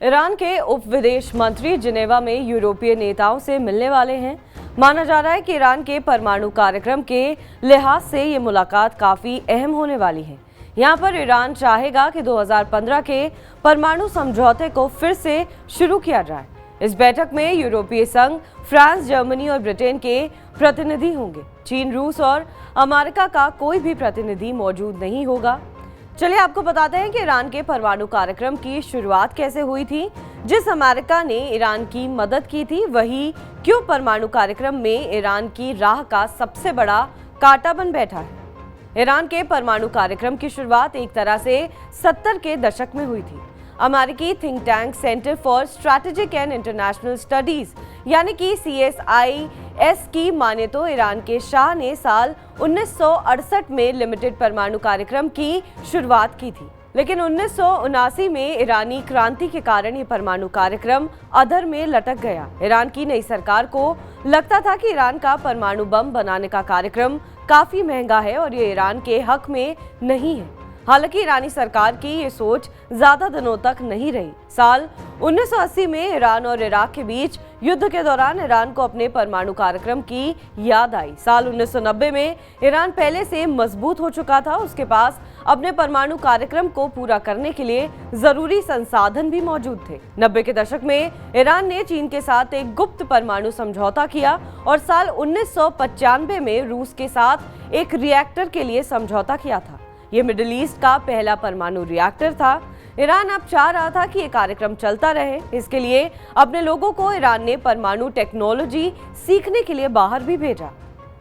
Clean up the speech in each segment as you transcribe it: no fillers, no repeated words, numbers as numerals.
Iran के उप विदेश मंत्री जिनेवा में यूरोपीय नेताओं से मिलने वाले हैं। माना जा रहा है कि ईरान के परमाणु कार्यक्रम के लिहाज से ये मुलाकात काफी अहम होने वाली है। यहाँ पर ईरान चाहेगा कि 2015 के परमाणु समझौते को फिर से शुरू किया जाए। इस बैठक में यूरोपीय संघ, फ्रांस, जर्मनी और ब्रिटेन के प्रतिनिधि होंगे। चीन, रूस और अमेरिका का कोई भी प्रतिनिधि मौजूद नहीं होगा। चलिए आपको बताते हैं कि ईरान के परमाणु कार्यक्रम की शुरुआत कैसे हुई थी। जिस अमेरिका ने ईरान की मदद की थी, वही क्यों परमाणु कार्यक्रम में ईरान की राह का सबसे बड़ा कांटा बन बैठा है। ईरान के परमाणु कार्यक्रम की शुरुआत एक तरह से 70 के दशक में हुई थी। अमेरिकी think tank centre for strategic and international studies यानी कि CSIS की माने तो ईरान के शाह ने साल 1968 में लिमिटेड परमाणु कार्यक्रम की शुरुआत की थी, लेकिन 1979 में ईरानी क्रांति के कारण ये परमाणु कार्यक्रम अधर में लटक गया। ईरान की नई सरकार को लगता था कि ईरान का परमाणु बम बनाने का कार्यक्रम काफी महंगा है और ये ईरान के हक में नहीं है। हालांकि ईरानी सरकार की ये सोच ज्यादा दिनों तक नहीं रही। साल 1980 में ईरान और इराक के बीच युद्ध के दौरान ईरान को अपने परमाणु कार्यक्रम की याद आई। साल 1990 में ईरान पहले से मजबूत हो चुका था। उसके पास अपने परमाणु कार्यक्रम को पूरा करने के लिए जरूरी संसाधन भी मौजूद थे। 90 के दशक में ईरान ने चीन के साथ एक गुप्त परमाणु समझौता किया और साल 1995 में रूस के साथ एक रिएक्टर के लिए समझौता किया था। ये मिडिल ईस्ट का पहला परमाणु रिएक्टर था। ईरान अब चाह रहा था कि ये कार्यक्रम चलता रहे। इसके लिए अपने लोगों को ईरान ने परमाणु टेक्नोलॉजी सीखने के लिए बाहर भी भेजा।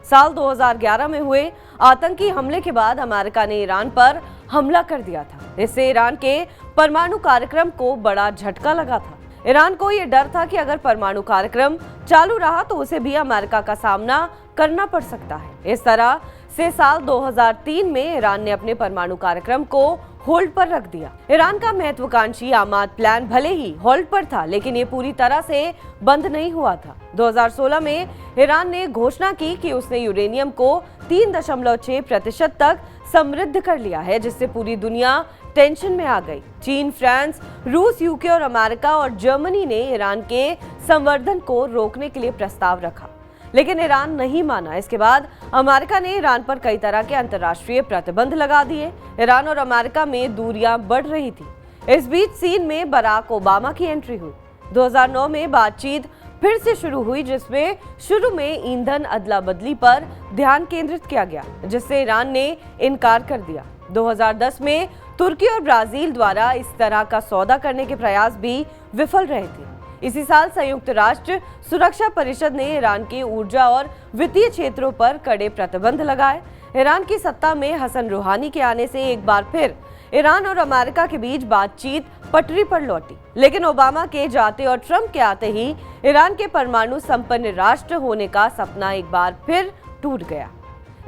साल 2011 में हुए आतंकी हमले के बाद अमेरिका ने ईरान पर हमला कर दिया था। इससे ईरान के परमाणु कार्यक्रम को बड़ा झटका लगा था। ईरान को ये डर था कि अगर परमाणु कार्यक्रम चालू रहा तो उसे भी अमेरिका का सामना करना पड़ सकता है। इस तरह से साल 2003 में ईरान ने अपने परमाणु कार्यक्रम को होल्ड पर रख दिया। ईरान का महत्वाकांक्षी आमाद प्लान भले ही होल्ड पर था, लेकिन ये पूरी तरह से बंद नहीं हुआ था। 2016 में ईरान ने घोषणा की कि उसने यूरेनियम को 3.6% तक समृद्ध कर लिया है, जिससे पूरी दुनिया टेंशन में आ गई। चीन, फ्रांस, रूस, यूके और अमेरिका और जर्मनी ने ईरान के संवर्धन को रोकने के लिए प्रस्ताव रखा, लेकिन ईरान नहीं माना। इसके बाद अमेरिका ने ईरान पर कई तरह के अंतर्राष्ट्रीय प्रतिबंध लगा दिए। ईरान और अमेरिका में दूरियां बढ़ रही थी। इस बीच चीन में बराक ओबामा की एंट्री हुई। 2009 में बातचीत फिर से शुरू हुई, जिसमें शुरू में ईंधन अदला बदली पर ध्यान केंद्रित किया गया, जिससे ईरान ने इनकार कर दिया। 2010 में तुर्की और ब्राजील द्वारा इस तरह का सौदा करने के प्रयास भी विफल रहे थे। इसी साल संयुक्त राष्ट्र सुरक्षा परिषद ने ईरान के ऊर्जा और वित्तीय क्षेत्रों पर कड़े प्रतिबंध लगाए। ईरान की सत्ता में हसन रूहानी के आने से एक बार फिर ईरान और अमेरिका के बीच बातचीत पटरी पर लौटी, लेकिन ओबामा के जाते और ट्रंप के आते ही ईरान के परमाणु संपन्न राष्ट्र होने का सपना एक बार फिर टूट गया।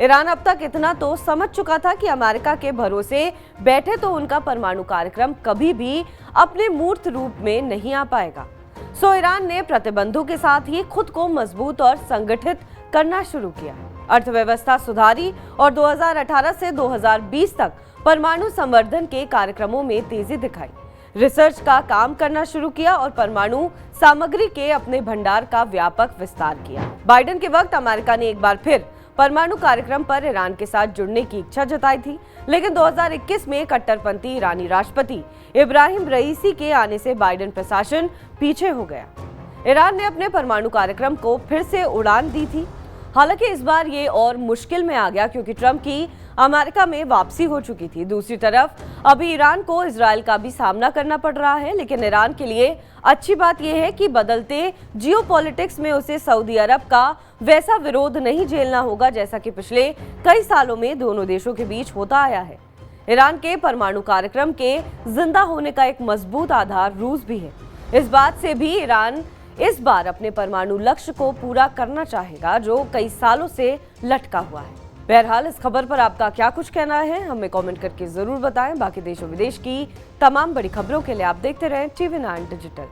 ईरान अब तक इतना तो समझ चुका था कि अमेरिका के भरोसे बैठे तो उनका परमाणु कार्यक्रम कभी भी अपने मूर्त रूप में नहीं आ पाएगा। सो ईरान ने प्रतिबंधों के साथ ही खुद को मजबूत और संगठित करना शुरू किया। अर्थव्यवस्था सुधारी और 2018 से 2020 तक परमाणु संवर्धन के कार्यक्रमों में तेजी दिखाई। रिसर्च का काम करना शुरू किया और परमाणु सामग्री के अपने भंडार का व्यापक विस्तार किया। बाइडेन के वक्त अमेरिका ने एक बार फिर परमाणु कार्यक्रम पर ईरान के साथ जुड़ने की इच्छा जताई थी, लेकिन 2021 में कट्टरपंथी ईरानी राष्ट्रपति इब्राहिम रईसी के आने से बाइडेन प्रशासन पीछे हो गया। ईरान ने अपने परमाणु कार्यक्रम को फिर से उड़ान दी थी। हालांकि इस बार ये और मुश्किल में आ गया, क्योंकि ट्रंप की अमेरिका में वापसी हो चुकी थी। दूसरी तरफ अभी ईरान को इजराइल का भी सामना करना पड़ रहा है, लेकिन ईरान के लिए अच्छी बात यह है कि बदलते जियोपॉलिटिक्स में उसे सऊदी अरब का वैसा विरोध नहीं झेलना होगा, जैसा कि पिछले कई सालों में दोनों देशों के बीच होता आया है। ईरान के परमाणु कार्यक्रम के जिंदा होने का एक मजबूत आधार रूस भी है। इस बात से भी ईरान इस बार अपने परमाणु लक्ष्य को पूरा करना चाहेगा, जो कई सालों से लटका हुआ है। बहरहाल इस खबर पर आपका क्या कुछ कहना है, हमें कमेंट करके जरूर बताएं। बाकी देश और विदेश की तमाम बड़ी खबरों के लिए आप देखते रहें TV9 डिजिटल।